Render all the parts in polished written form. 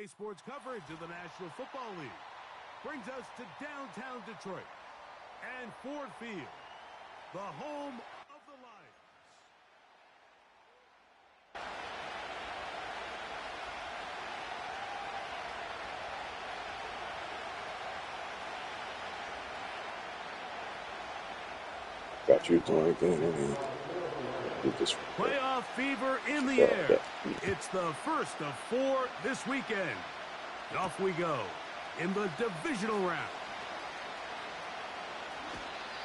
Today's sports coverage of the National Football League brings us to downtown Detroit and Ford Field, the home of the Lions. Got you doing again. Playoff fever in the air. It's the first of 4 this weekend. And off we go in the divisional round.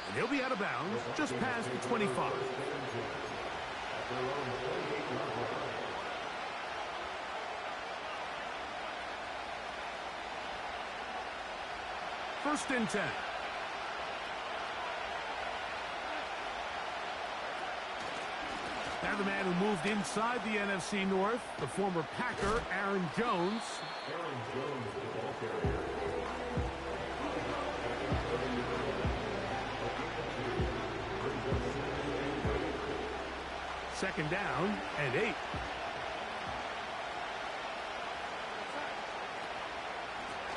And he'll be out of bounds just past the 25. First and 10. Now the man who moved inside the NFC North, the former Packer, Aaron Jones. Second down and 8.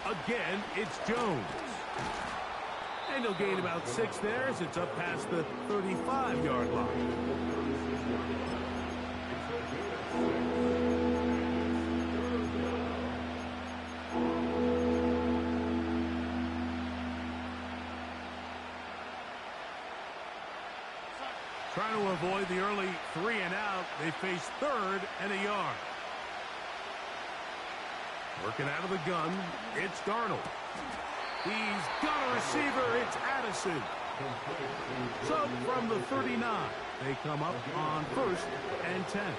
Again, it's Jones. And he'll gain about 6 there as it's up past the 35-yard line. Trying to avoid the early 3 and out, they face 3rd and a yard. Working out of the gun, it's Darnold. He's got a receiver, it's Addison. So from the 39, they come up on 1st and 10.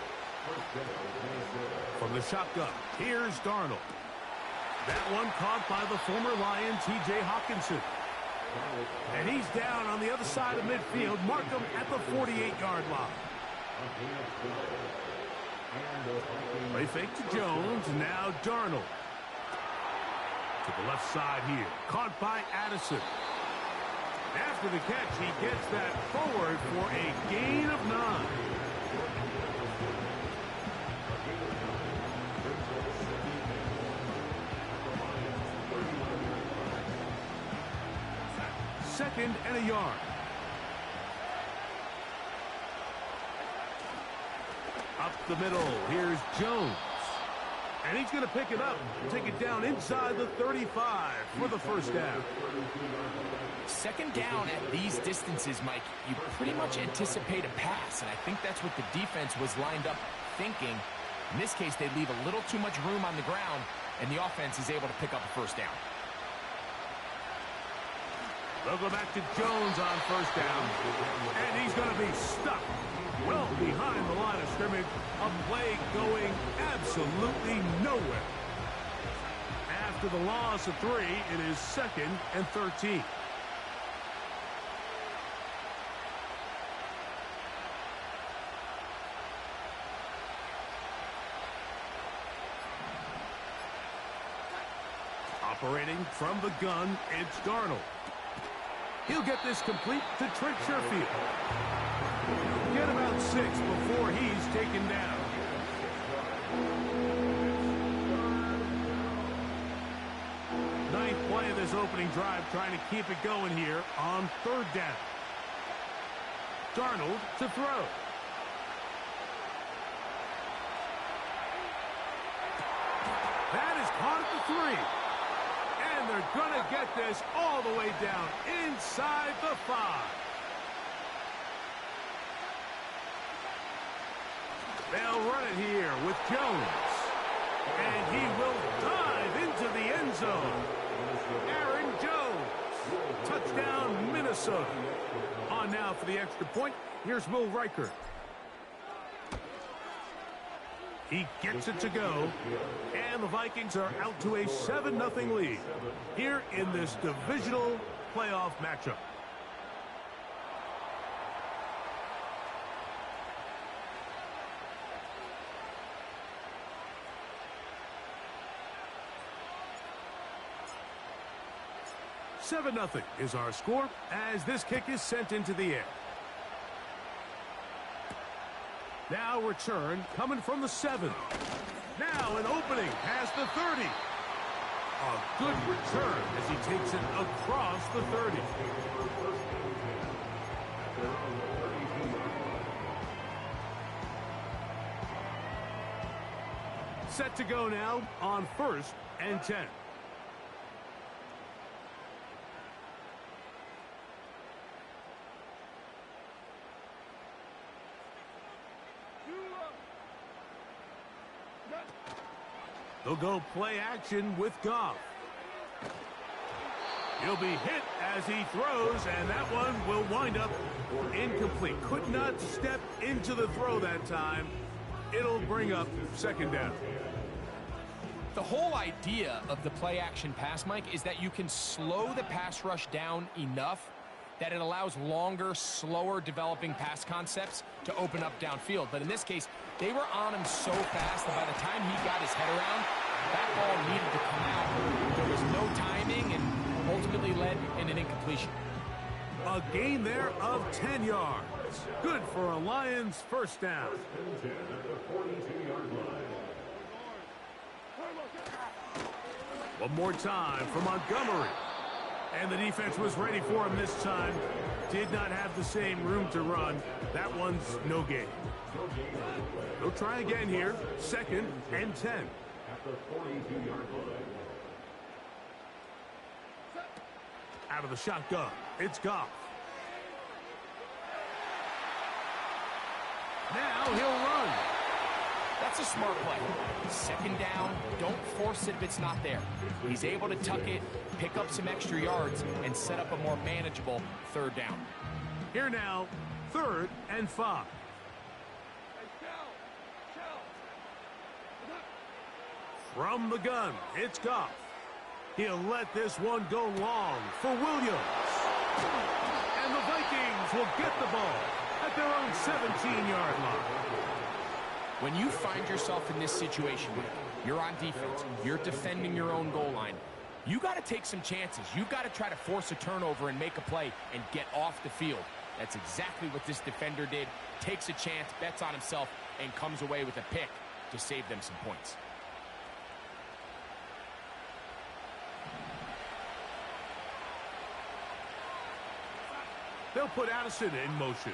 From the shotgun, here's Darnold. That one caught by the former Lion, T.J. Hawkinson. And he's down on the other side of midfield. Mark him at the 48-yard line. They fake to Jones. Now Darnold. To the left side here. Caught by Addison. After the catch, he gets that forward for a gain of 9. Second and a yard. Up the middle, here's Jones. And he's going to pick it up, take it down inside the 35 for the first down. Second down at these distances, Mike, you pretty much anticipate a pass, and I think that's what the defense was lined up thinking. In this case, they leave a little too much room on the ground, and the offense is able to pick up a first down. They'll go back to Jones on first down, and he's going to be stuck well behind the line of scrimmage. A play going absolutely nowhere. After the loss of 3, it is 2nd and 13. Operating from the gun, it's Darnold. He'll get this complete to Trent Sherfield. Get about 6 before he's taken down. Ninth play of this opening drive, trying to keep it going here on 3rd down. Darnold to throw. That is caught at the 3. And they're going to get this all the way down inside the 5. They'll run it here with Jones. And he will dive into the end zone. Aaron Jones. Touchdown, Minnesota. On now for the extra point. Here's Will Reichert. He gets it to go, and the Vikings are out to a 7-0 lead here in this divisional playoff matchup. $7-0 is our score as this kick is sent into the air. Now return coming from the 7. Now an opening past the 30. A good return as he takes it across the 30. Set to go now on 1st and 10. They'll go play action with Goff. He'll be hit as he throws, and that one will wind up incomplete. Could not step into the throw that time. It'll bring up 2nd down. The whole idea of the play-action pass, Mike, is that you can slow the pass rush down enough that it allows longer, slower developing pass concepts to open up downfield. But in this case, they were on him so fast that by the time he got his head around, that ball needed to come out. There was no timing and ultimately led in an incompletion. A gain there of 10 yards. Good for a Lions 1st down. One more time for Montgomery. And the defense was ready for him this time. Did not have the same room to run. That one's no gain. They'll try again here. 2nd and 10. Out of the shotgun, it's Goff. Now he'll run. That's a smart play. 2nd down, don't force it if it's not there. He's able to tuck it, pick up some extra yards, and set up a more manageable 3rd down. Here now, 3rd and 5. From the gun, it's Goff. He'll let this one go long for Williams. And the Vikings will get the ball at their own 17-yard line. When you find yourself in this situation, Mike, you're on defense, you're defending your own goal line, you got to take some chances. You've got to try to force a turnover and make a play and get off the field. That's exactly what this defender did. Takes a chance, bets on himself, and comes away with a pick to save them some points. They'll put Addison in motion.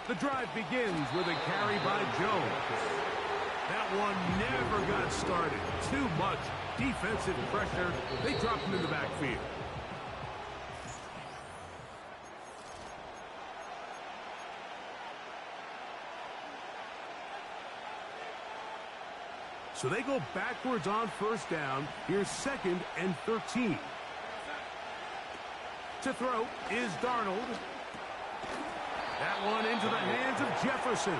The drive begins with a carry by Jones. That one never got started. Too much defensive pressure. They dropped him in the backfield. So they go backwards on 1st down. Here's 2nd and 13. To throw is Darnold. That one into the hands of Jefferson.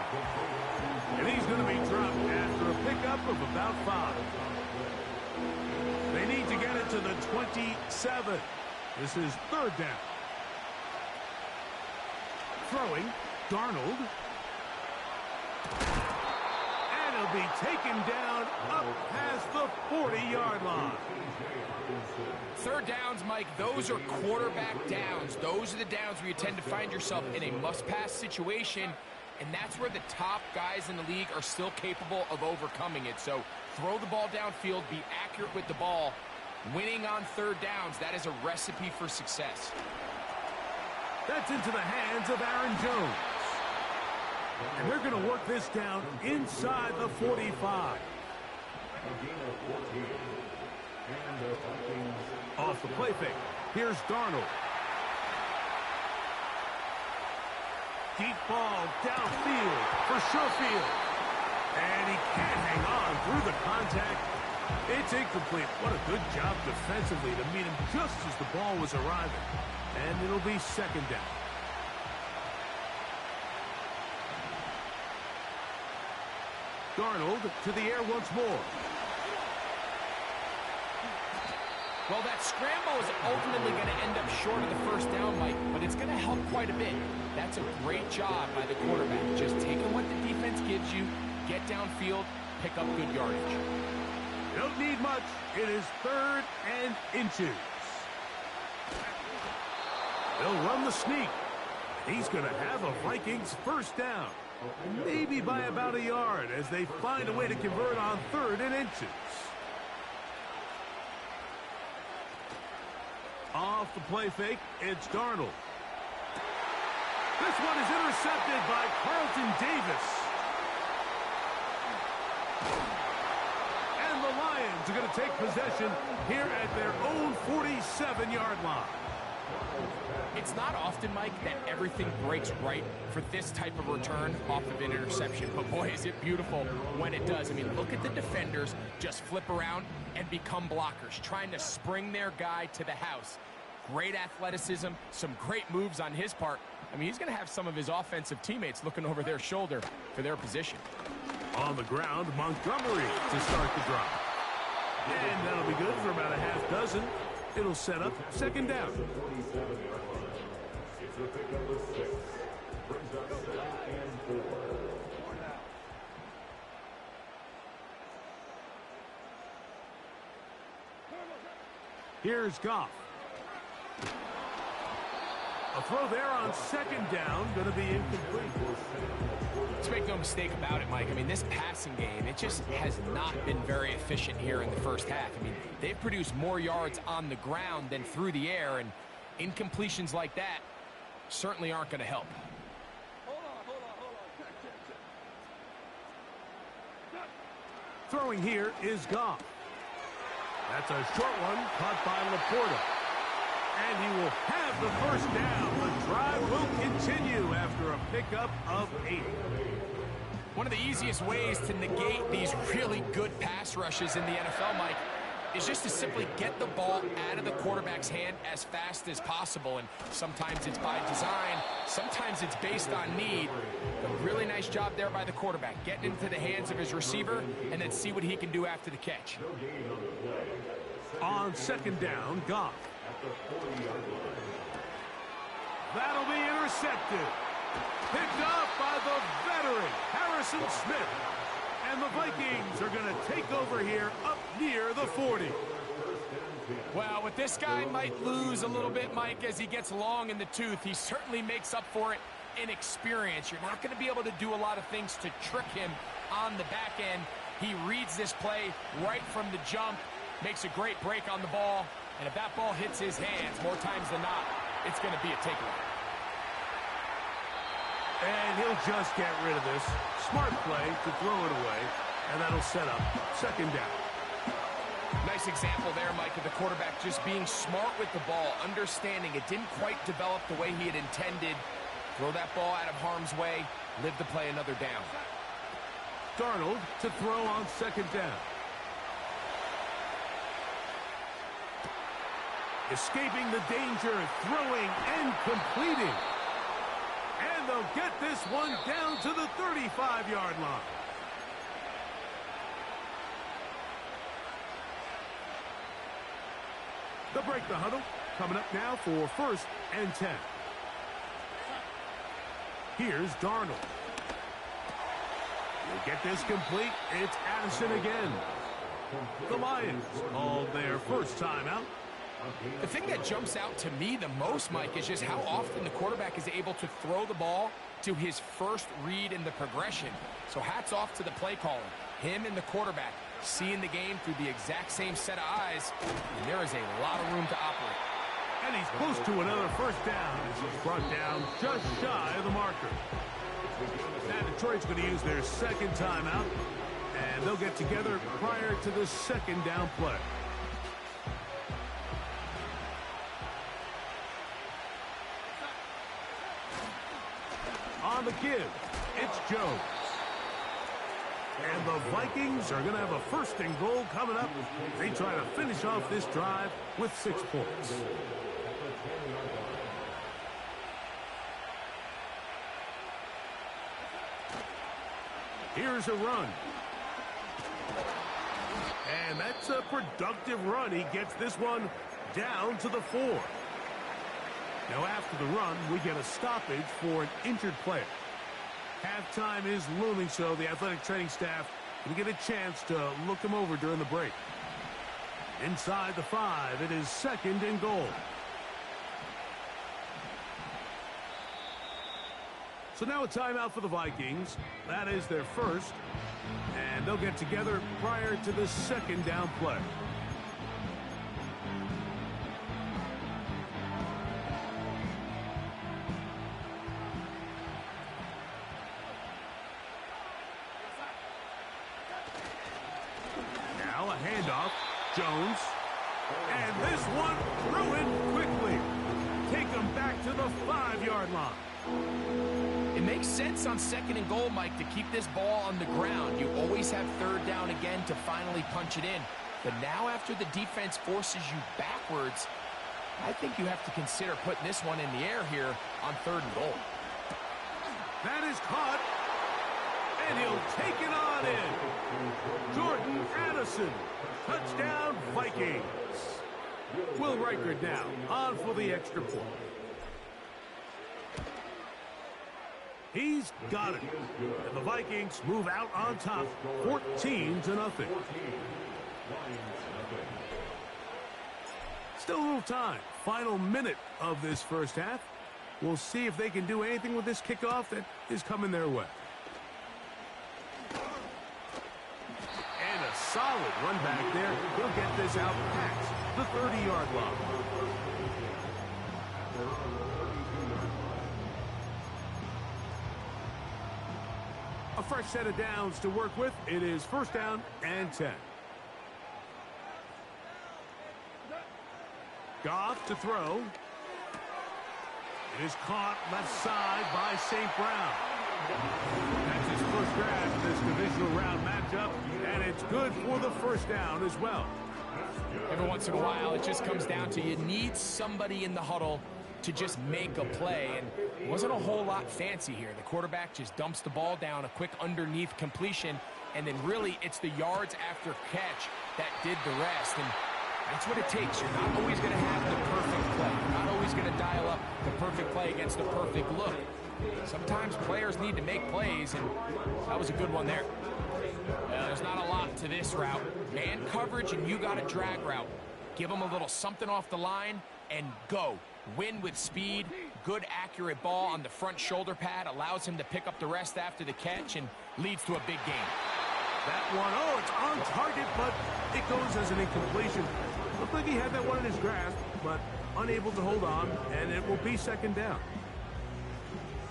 And he's going to be dropped after a pickup of about 5. They need to get it to the 27. This is 3rd down. Throwing, Darnold. And he'll be taken down up past the 40-yard line. 3rd downs, Mike, those are quarterback downs. Those are the downs where you tend to find yourself in a must-pass situation, and that's where the top guys in the league are still capable of overcoming it. So throw the ball downfield, be accurate with the ball. Winning on 3rd downs, that is a recipe for success. That's into the hands of Aaron Jones. And they're going to work this down inside the 45. Off the play fake. Here's Darnold. Deep ball downfield for Sherfield. And he can't hang on through the contact. It's incomplete. What a good job defensively to meet him just as the ball was arriving. And it'll be 2nd down. Darnold to the air once more. Well, that scramble is ultimately going to end up short of the 1st down, Mike, but it's going to help quite a bit. That's a great job by the quarterback. Just taking what the defense gives you, get downfield, pick up good yardage. Don't need much. It is 3rd and inches. They'll run the sneak. He's going to have a Vikings 1st down. maybe by about a yard as they find a way to convert on 3rd and inches. Off the play fake, it's Darnold. This one is intercepted by Carlton Davis. And the Lions are going to take possession here at their own 47-yard line. It's not often, Mike, that everything breaks right for this type of return off of an interception. But boy, is it beautiful when it does. I mean, look at the defenders just flip around and become blockers, trying to spring their guy to the house. Great athleticism, some great moves on his part. I mean, he's going to have some of his offensive teammates looking over their shoulder for their position. On the ground, Montgomery to start the drive. And that'll be good for about a half dozen. It'll set up 2nd down. Here's Goff. A throw there on 2nd down, going to be incomplete. Let's make no mistake about it, Mike. I mean, this passing game, it just has not been very efficient here in the first half. I mean, they've produced more yards on the ground than through the air, and incompletions like that certainly aren't going to help. Throwing here is Goff. That's a short one caught by Laporta. And he will have the 1st down. The drive will continue after a pickup of 8. One of the easiest ways to negate these really good pass rushes in the NFL, Mike, is just to simply get the ball out of the quarterback's hand as fast as possible. And sometimes it's by design, sometimes it's based on need. A really nice job there by the quarterback, getting into the hands of his receiver and then see what he can do after the catch. On 2nd down, Goff. That'll be intercepted. Picked up by the veteran, Harrison Smith. And the Vikings are going to take over here up near the 40. Well, with this guy might lose a little bit, Mike, as he gets long in the tooth. He certainly makes up for it in experience. You're not going to be able to do a lot of things to trick him on the back end. He reads this play right from the jump, makes a great break on the ball. And if that ball hits his hands more times than not, it's going to be a takeaway. And he'll just get rid of this. Smart play to throw it away. And that'll set up 2nd down. Nice example there, Mike, of the quarterback just being smart with the ball, understanding it didn't quite develop the way he had intended. Throw that ball out of harm's way, live to play another down. Darnold to throw on 2nd down. Escaping the danger, throwing and completing. And they'll get this one down to the 35-yard line. They'll break the huddle. Coming up now for 1st and 10. Here's Darnold. He'll get this complete. It's Addison again. The Lions called their first timeout. The thing that jumps out to me the most, Mike, is just how often the quarterback is able to throw the ball to his first read in the progression. So hats off to the play caller. Him and the quarterback seeing the game through the exact same set of eyes, and there is a lot of room to operate. And he's close to another 1st down as he's brought down just shy of the marker. Now Detroit's going to use their 2nd timeout, and they'll get together prior to the 2nd down play. On the give, it's Jones. And the Vikings are going to have a 1st and goal coming up. They try to finish off this drive with 6 points. Here's a run. And that's a productive run. He gets this one down to the 4. Now after the run, we get a stoppage for an injured player. Halftime is looming, so the athletic training staff can get a chance to look him over during the break. Inside the 5, it is 2nd and goal. So now a timeout for the Vikings. That is their first. And they'll get together prior to the second down play. Now a handoff. Jones. And this one threw it quickly. Take them back to the 5-yard line. It makes sense on 2nd and goal, Mike, to keep this ball on the ground. You always have 3rd down again to finally punch it in. But now after the defense forces you backwards, I think you have to consider putting this one in the air here on 3rd and goal. That is caught. And he'll take it on in. Jordan Addison. Touchdown, Vikings. Will Riker down on for the extra point. He's got it. And the Vikings move out on top, 14-0. Still a little time. Final minute of this first half. We'll see if they can do anything with this kickoff that is coming their way. And a solid run back there. He'll get this out past the 30-yard line. A fresh set of downs to work with. It is 1st down and 10. Goff to throw. It is caught left side by St. Brown. That's his first grab in this divisional round matchup, and it's good for the 1st down as well. Every once in a while, it just comes down to you need somebody in the huddle to just make a play, and it wasn't a whole lot fancy here. The quarterback just dumps the ball down, a quick underneath completion, and then really it's the yards after catch that did the rest, and that's what it takes. You're not always going to have the perfect play. You're not always going to dial up the perfect play against the perfect look. Sometimes players need to make plays, and that was a good one there. There's not a lot to this route. Man coverage, and you got a drag route. Give them a little something off the line, and go. Win with speed, good accurate ball on the front shoulder pad, allows him to pick up the rest after the catch and leads to a big gain. That one, it's on target, but it goes as an incompletion. Looked like he had that one in his grasp, but unable to hold on, and it will be 2nd down.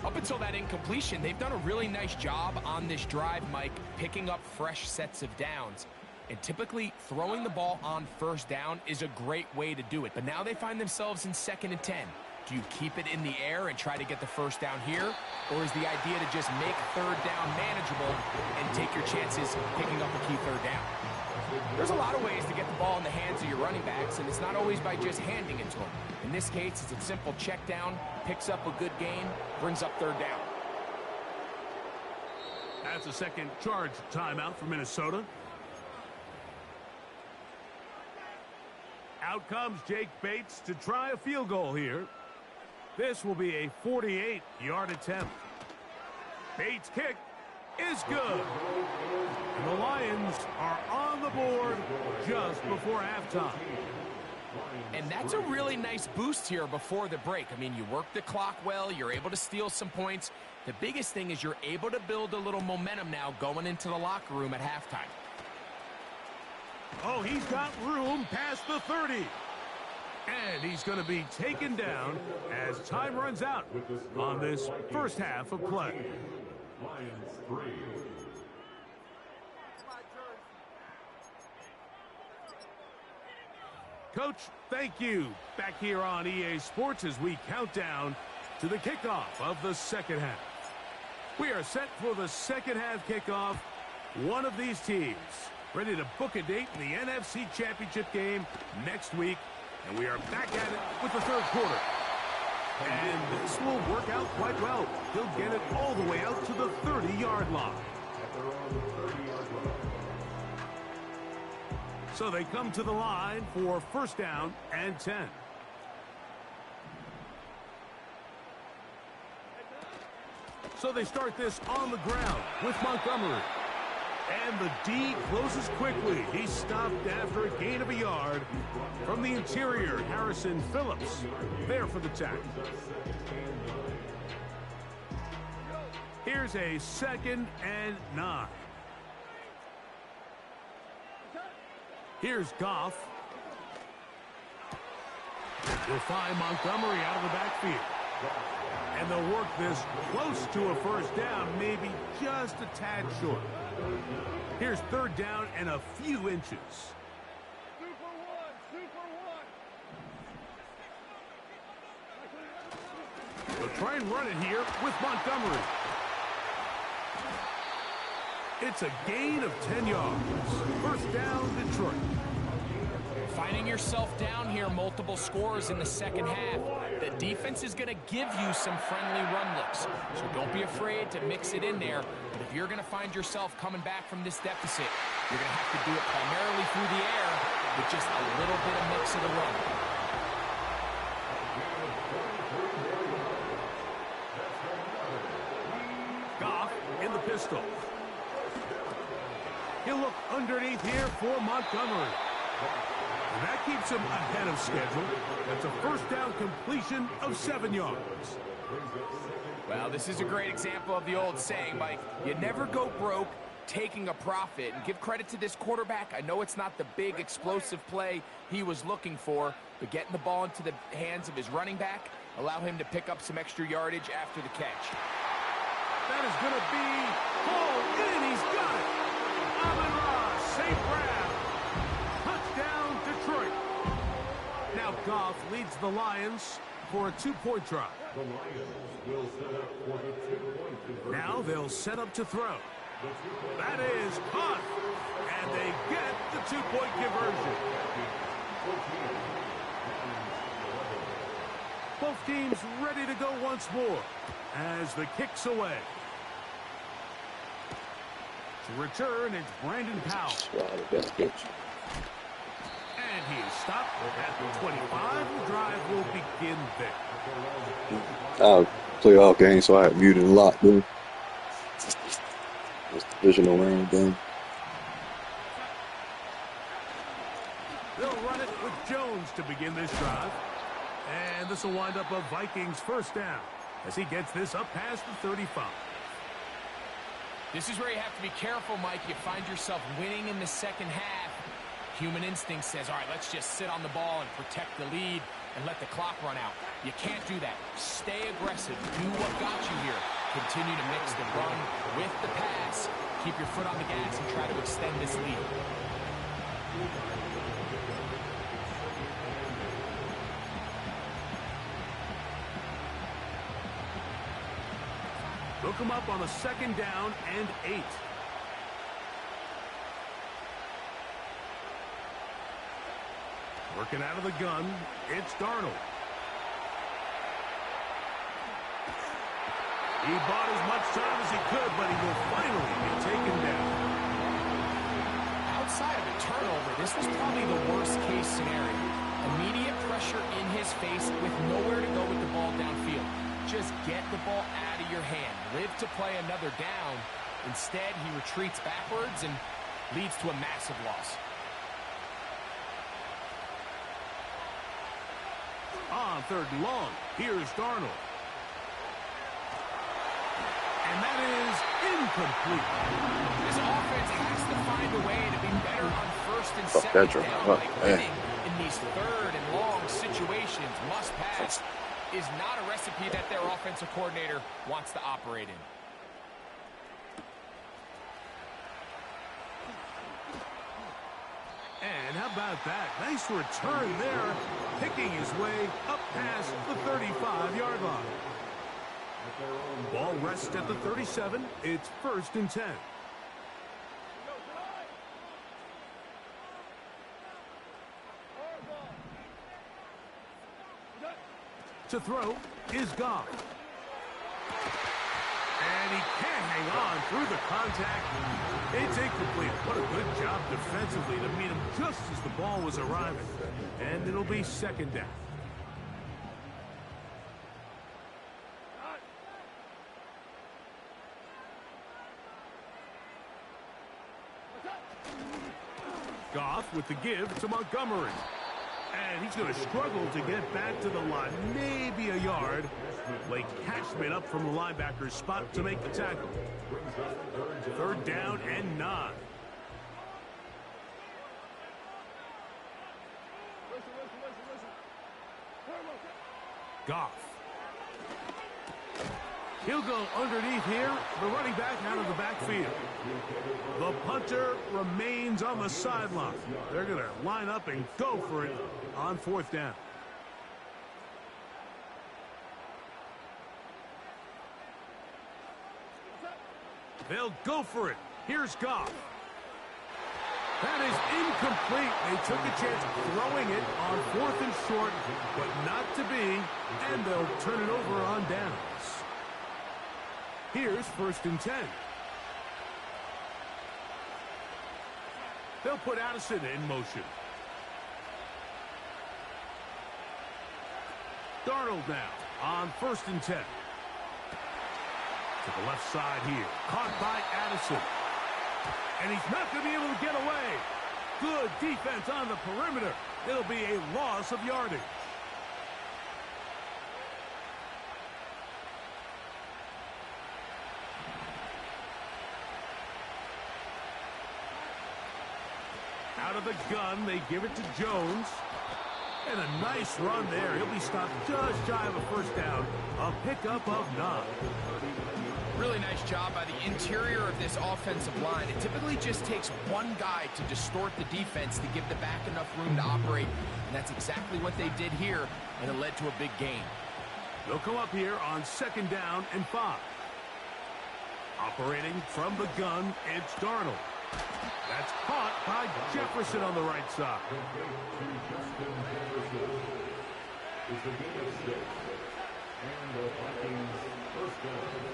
Up until that incompletion, they've done a really nice job on this drive, Mike, picking up fresh sets of downs. And typically, throwing the ball on 1st down is a great way to do it. But now they find themselves in 2nd and 10. Do you keep it in the air and try to get the 1st down here? Or is the idea to just make 3rd down manageable and take your chances picking up a key 3rd down? There's a lot of ways to get the ball in the hands of your running backs, and it's not always by just handing it to them. In this case, it's a simple check down, picks up a good gain, brings up 3rd down. That's a second charge timeout for Minnesota. Out comes Jake Bates to try a field goal here. This will be a 48-yard attempt. Bates' kick is good. And the Lions are on the board just before halftime. And that's a really nice boost here before the break. I mean, you work the clock well. You're able to steal some points. The biggest thing is you're able to build a little momentum now going into the locker room at halftime. Oh, he's got room past the 30. And he's going to be taken down as time runs out on this first half of play. Coach, thank you. Back here on EA Sports as we count down to the kickoff of the 2nd half. We are set for the 2nd half kickoff. One of these teams ready to book a date in the NFC Championship game next week. And we are back at it with the 3rd quarter. And this will work out quite well. He'll get it all the way out to the 30-yard line. So they come to the line for 1st down and 10. So they start this on the ground with Montgomery. And the D closes quickly. He's stopped after a gain of a yard from the interior. Harrison Phillips there for the tackle. Here's a 2nd and 9. Here's Goff. We'll find Montgomery out of the backfield. And they'll work this close to a first down, maybe just a tad short. Here's 3rd down and a few inches. They'll try and run it here with Montgomery. It's a gain of 10 yards. First down, Detroit. Finding yourself down here, multiple scores in the second half. The defense is going to give you some friendly run looks. So don't be afraid to mix it in there. But if you're going to find yourself coming back from this deficit, you're going to have to do it primarily through the air with just a little bit of mix of the run. Goff in the pistol. He'll look underneath here for Montgomery. And that keeps him ahead of schedule. That's a first down completion of 7 yards. Well, this is a great example of the old saying, Mike, you never go broke taking a profit. And give credit to this quarterback. I know it's not the big explosive play he was looking for, but getting the ball into the hands of his running back, allow him to pick up some extra yardage after the catch. That is going to be hauled in. He's got it. Amon-Ra, safe grab. Touchdown, Detroit. Now Goff leads the Lions for a 2-point try. Now they'll set up to throw. That is caught. And they get the 2-point conversion. Both teams ready to go once more as the kick's away. To return, it's Brandon Powell. And he is stopped at the 25. The drive will begin there. I play all games, so I have muted a lot, dude. It's divisional round game. They'll run it with Jones to begin this drive. And this will wind up a Vikings first down as he gets this up past the 35. This is where you have to be careful, Mike. You find yourself winning in the second half. Human instinct says, all right, let's just sit on the ball and protect the lead and let the clock run out. You can't do that. Stay aggressive. Do what got you here. Continue to mix the run with the pass. Keep your foot on the gas and try to extend this lead. Look him up on a 2nd down and 8. Working out of the gun, it's Darnold. He bought as much time as he could, but he will finally be taken down. Outside of a turnover, this was probably the worst-case scenario. Immediate pressure in his face with nowhere to go with the ball downfield. Just get the ball out of your hand. Live to play another down. Instead, he retreats backwards and leads to a massive loss. On 3rd and long, here's Darnold. And that is incomplete. This offense has to find a way to be better on 1st and 2nd down. Like winning in these 3rd and long situations, must pass, is not a recipe that their offensive coordinator wants to operate in. And how about that? Nice return there, picking his way up past the 35-yard line. Ball rests at the 37. It's 1st and 10. To throw is Goff. And he can't hang on through the contact. It's incomplete. What a good job defensively to meet him just as the ball was arriving. And it'll be 2nd down. Goff with the give to Montgomery. And he's going to struggle to get back to the line, maybe a yard. Blake Cashman up from the linebacker's spot to make the tackle. 3rd down and 9. Goff. He'll go underneath here. The running back out of the backfield. The punter remains on the sideline. They're going to line up and go for it on 4th down. They'll go for it. Here's Goff. That is incomplete. They took a chance throwing it on 4th and short, but not to be, and they'll turn it over on downs. Here's 1st and 10. They'll put Addison in motion. Darnold now on 1st and 10. To the left side here. Caught by Addison. And he's not going to be able to get away. Good defense on the perimeter. It'll be a loss of yardage. Out of the gun, they give it to Jones. And a nice run there. He'll be stopped just shy of a 1st down. A pickup of 9. Really nice job by the interior of this offensive line. It typically just takes one guy to distort the defense to give the back enough room to operate. And that's exactly what they did here, and it led to a big gain. They'll come up here on 2nd down and 5. Operating from the gun, it's Darnold. That's caught by Jefferson on the right side. Is the game of 6, and the Vikings 1st down.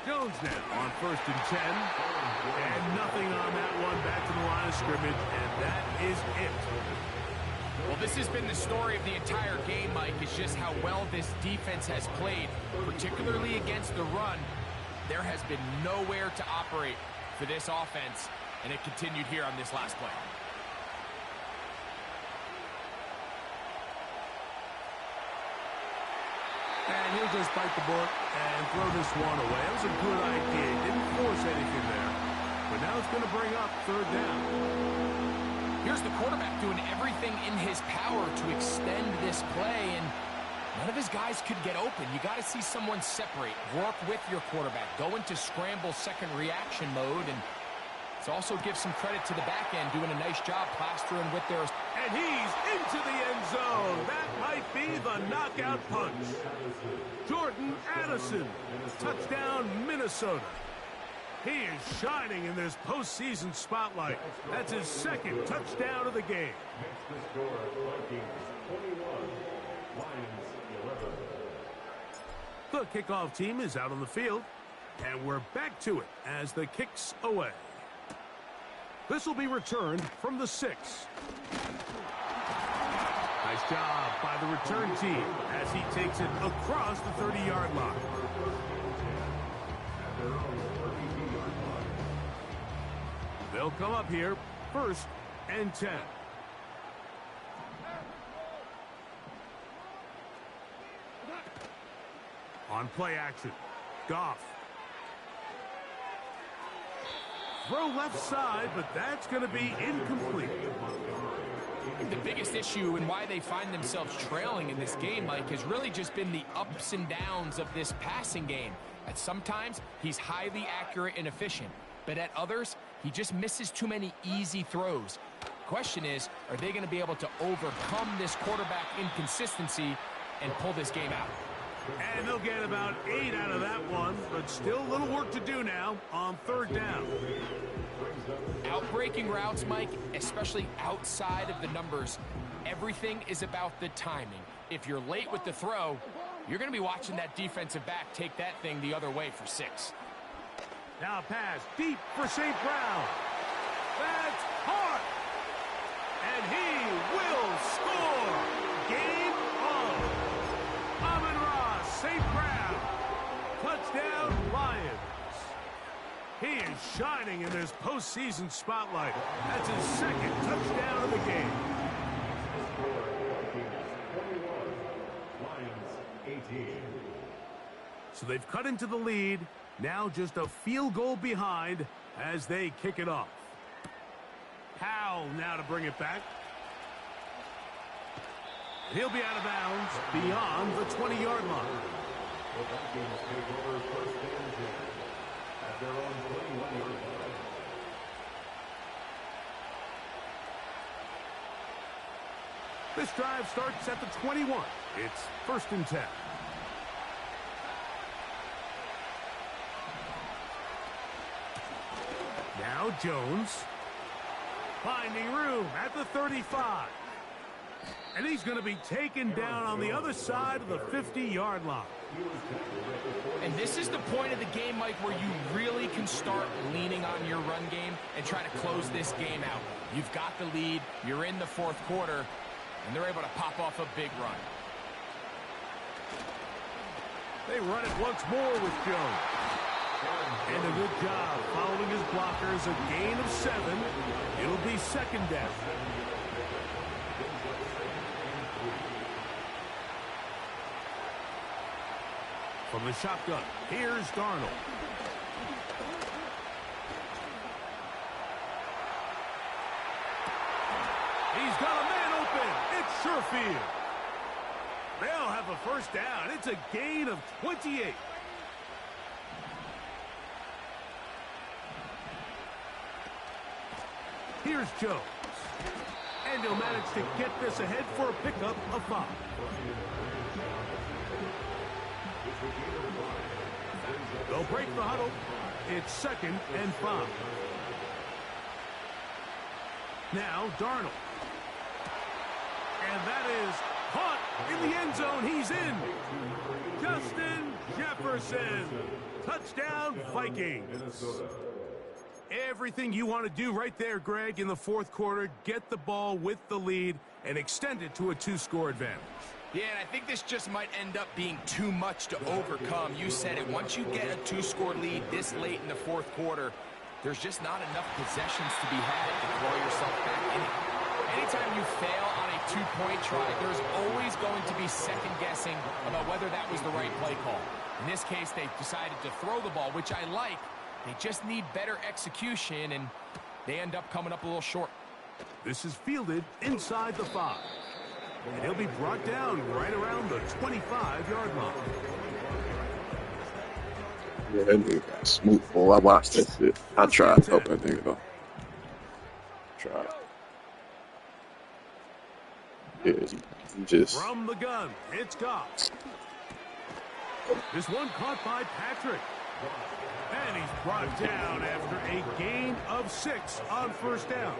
Jones now on 1st and 10. And nothing on that one. Back to the line of scrimmage, and that is it. Well, this has been the story of the entire game, Mike, is just how well this defense has played, particularly against the run. There has been nowhere to operate for this offense, and it continued here on this last play. And he'll just bite the bullet and throw this one away. That was a good idea. Didn't force anything there. But now it's going to bring up 3rd down. Here's the quarterback doing everything in his power to extend this play, and none of his guys could get open. You got to see someone separate, work with your quarterback, go into scramble second reaction mode, and let's also give some credit to the back end doing a nice job plastering with their... And he's into the end zone. That might be the knockout punch. Jordan Addison, touchdown Minnesota. He is shining in this postseason spotlight. That's his 2nd touchdown of the game. The kickoff team is out on the field, and we're back to it as the kick's away. This will be returned from the 6. Nice job by the return team as he takes it across the 30-yard line. They'll come up here, 1st and 10. On play action, Goff. Throw left side, but that's going to be incomplete. The biggest issue and why they find themselves trailing in this game, Mike, has really just been the ups and downs of this passing game. At sometimes, he's highly accurate and efficient, but at others, he just misses too many easy throws. Question is, are they going to be able to overcome this quarterback inconsistency and pull this game out? And they'll get about 8 out of that one, but still a little work to do now on 3rd down. Outbreaking routes, Mike, especially outside of the numbers, everything is about the timing. If you're late with the throw, You're going to be watching that defensive back take that thing the other way for 6. Now pass deep for St. Brown. That's hard. And he will score. Game on. Amon-Ra St. Brown. Touchdown, Lions. He is shining in this postseason spotlight. That's his 2nd touchdown of the game. So they've cut into the lead. Now just a field goal behind as they kick it off. Powell now to bring it back. He'll be out of bounds beyond the 20-yard line. This drive starts at the 21. It's 1st and 10. Now Jones finding room at the 35. And he's going to be taken down on the other side of the 50-yard line. And this is the point of the game, Mike, where you really can start leaning on your run game and try to close this game out. You've got the lead, you're in the 4th quarter, and they're able to pop off a big run. They run it once more with Jones. And a good job following his blockers, a gain of 7. It'll be 2nd down. From the shotgun, here's Darnold. He's got a man open. It's Sherfield. They'll have a 1st down. It's a gain of 28. Here's Jones. And he'll manage to get this ahead for a pickup of 5. They'll break the huddle. It's 2nd and 5. Now Darnold. And that is caught in the end zone. He's in. Justin Jefferson. Touchdown, Vikings. Everything you want to do right there, Greg, in the 4th quarter. Get the ball with the lead and extend it to a 2-score advantage. Yeah, and I think this just might end up being too much to overcome. You said it. Once you get a 2-score lead this late in the 4th quarter, there's just not enough possessions to be had to claw yourself back in it. Anytime you fail on a 2-point try, there's always going to be second-guessing about whether that was the right play call. In this case, they decided to throw the ball, which I like. They just need better execution, and they end up coming up a little short. This is fielded inside the 5. And he'll be brought down right around the 25-yard line. Yeah, that nigga got smooth, boy. I watched that shit. I tried to help that nigga, though. Tried. Yeah, he just... From the gun, it's Goff. This one caught by Patrick. And he's brought down after a gain of 6 on 1st down.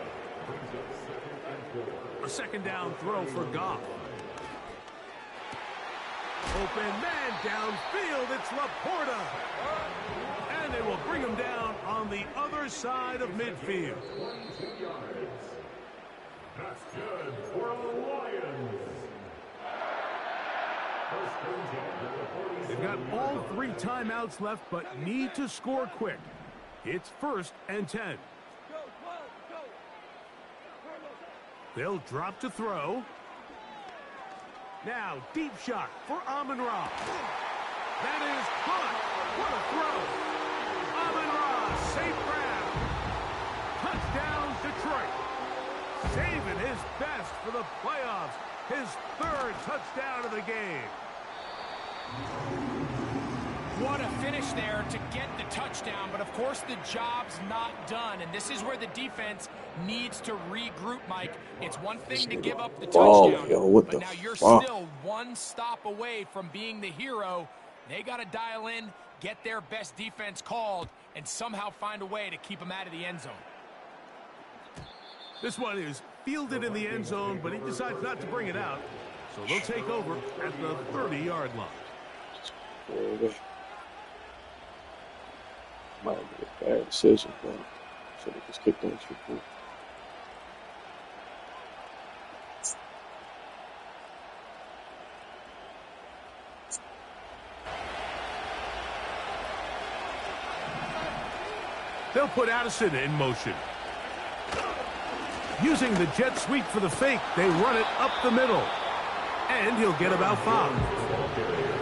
A 2nd down throw for Goff. Open man downfield. It's Laporta. And they will bring him down on the other side of midfield. That's good for the Lions. They've got all 3 timeouts left, but need to score quick. It's 1st and 10. They'll drop to throw. Now, deep shot for Amon-Ra. That is caught. What a throw. Amon-Ra, St. Brown. Touchdown, Detroit. Saving his best for the playoffs. His 3rd touchdown of the game. What a finish there to get the touchdown, but of course the job's not done, and this is where the defense needs to regroup, Mike. It's one thing to give up the touchdown, but now you're still one stop away from being the hero. They got to dial in, get their best defense called, and somehow find a way to keep them out of the end zone. This one is fielded in the end zone, but he decides not to bring it out, so they'll take over at the 30-yard line. Yeah, might be a bad decision, but should have just kicked the extra point. They'll put Addison in motion. Using the jet sweep for the fake, they run it up the middle. And he'll get about 5.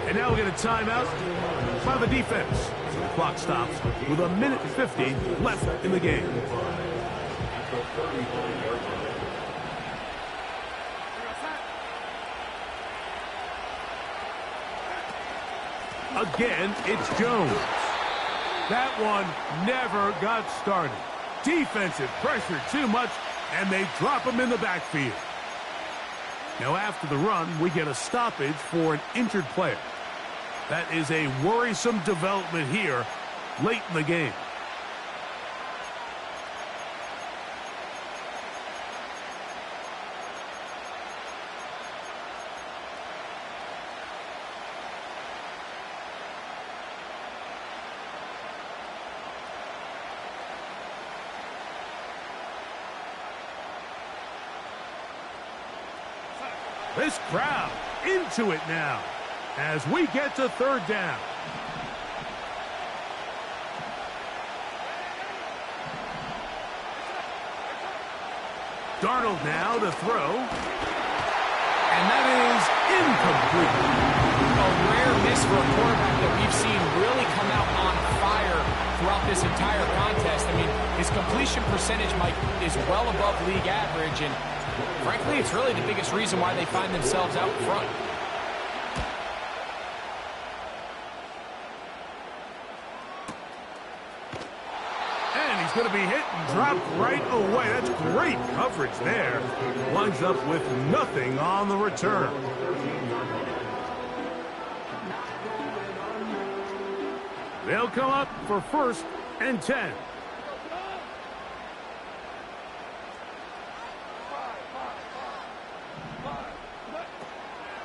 And now we'll get a timeout by the defense. The clock stops with 1:50 left in the game. Again, it's Jones. That one never got started. Defensive pressure too much, and they drop him in the backfield. Now after the run, we get a stoppage for an injured player. That is a worrisome development here late in the game. This crowd into it now as we get to 3rd down. Darnold now to throw. And that is incomplete. A rare miss for a quarterback that we've seen really come out on fire throughout this entire contest. I mean, his completion percentage, Mike, is well above league average, and frankly, it's really the biggest reason why they find themselves out front. And he's going to be hit and dropped right away. That's great coverage there. Winds up with nothing on the return. They'll come up for 1st and 10.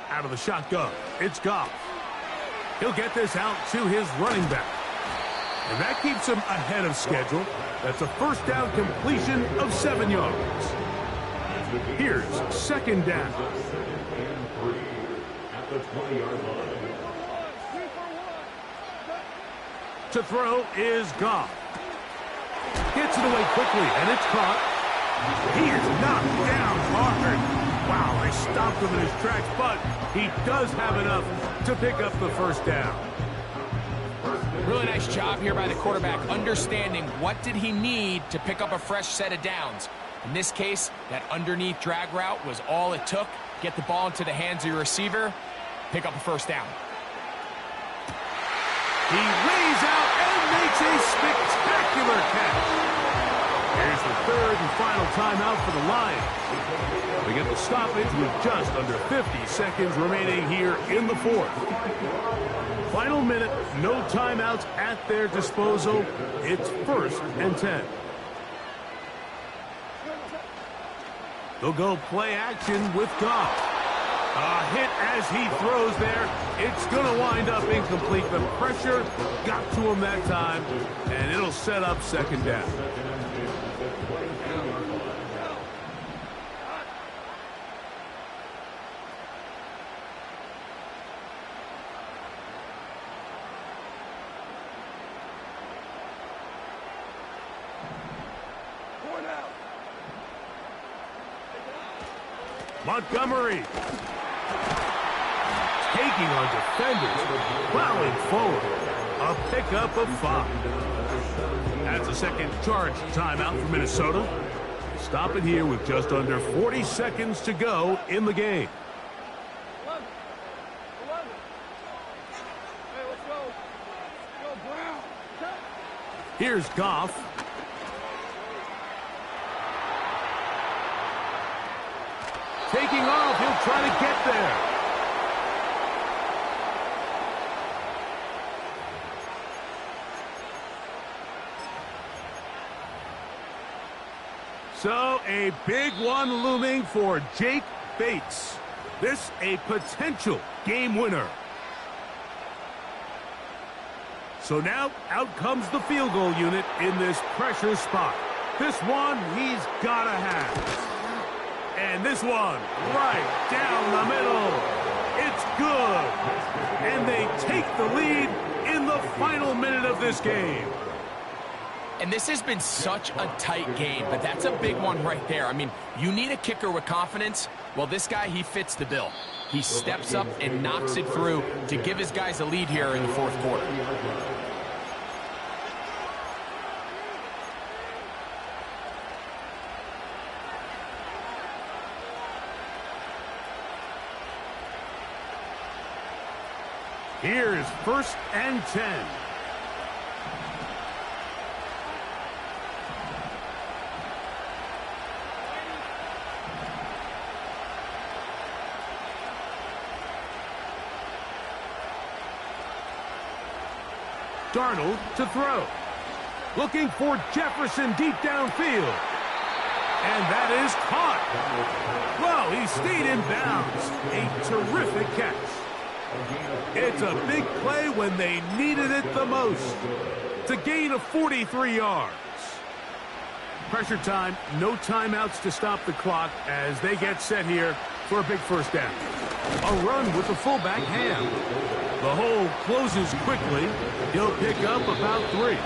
Out of the shotgun, it's Goff. He'll get this out to his running back. And that keeps him ahead of schedule. That's a 1st down completion of 7 yards. Here's 2nd down. At the 20-yard line. To throw is Goff. Gets it away quickly, and it's caught. He is knocked down hard. Wow, they stopped him in his tracks, but he does have enough to pick up the 1st down. Really nice job here by the quarterback, understanding what did he need to pick up a fresh set of downs. In this case, that underneath drag route was all it took. Get the ball into the hands of your receiver, pick up a 1st down. He lays out and makes a spectacular catch. Here's the 3rd and final timeout for the Lions. We get the stoppage with just under 50 seconds remaining here in the 4th. Final minute, no timeouts at their disposal. It's 1st and 10. They'll go play action with Goff. A hit as he throws there. It's going to wind up incomplete. The pressure got to him that time, and it'll set up 2nd down. Montgomery taking on defenders, plowing forward. A pickup of 5. That's a second charge timeout for Minnesota. Stop it here with just under 40 seconds to go in the game. Here's Goff. Taking off, he'll try to get there. So a big one looming for Jake Bates. This a potential game winner. So now, out comes the field goal unit in this pressure spot. This one, he's got to have. And this one, right down the middle. It's good. And they take the lead in the final minute of this game. And this has been such a tight game, but that's a big one right there. I mean, you need a kicker with confidence. Well, this guy, he fits the bill. He steps up and knocks it through to give his guys a lead here in the fourth quarter. Here's 1st and 10. Darnold to throw. Looking for Jefferson deep downfield. And that is caught. Well, he stayed in bounds. A terrific catch. It's a big play when they needed it the most. It's a gain of 43 yards. Pressure time, no timeouts to stop the clock as they get set here for a big first down. A run with the fullback Ham. The hole closes quickly. He'll pick up about 3.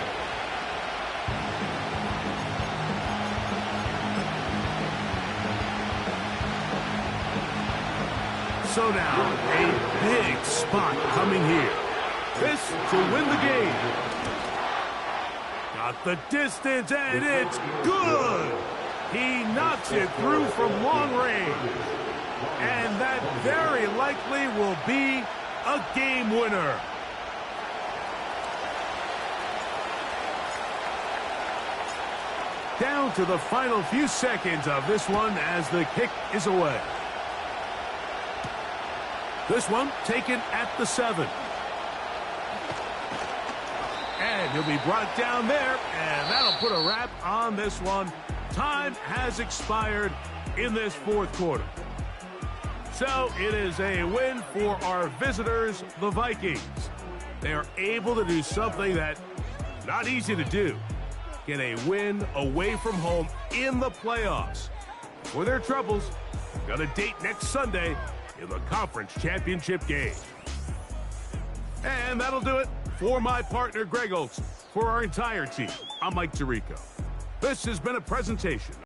So now, a big spot coming here. This to win the game. Got the distance, and it's good. He knocks it through from long range. And that very likely will be a game winner. Down to the final few seconds of this one as the kick is away. This one taken at the 7. And he'll be brought down there, and that'll put a wrap on this one. Time has expired in this fourth quarter. So it is a win for our visitors, the Vikings. They are able to do something that not easy to do. Get a win away from home in the playoffs. For their troubles, got a date next Sunday in the conference championship game. And that'll do it for my partner, Greg Olson. For our entire team, I'm Mike Tirico. This has been a presentation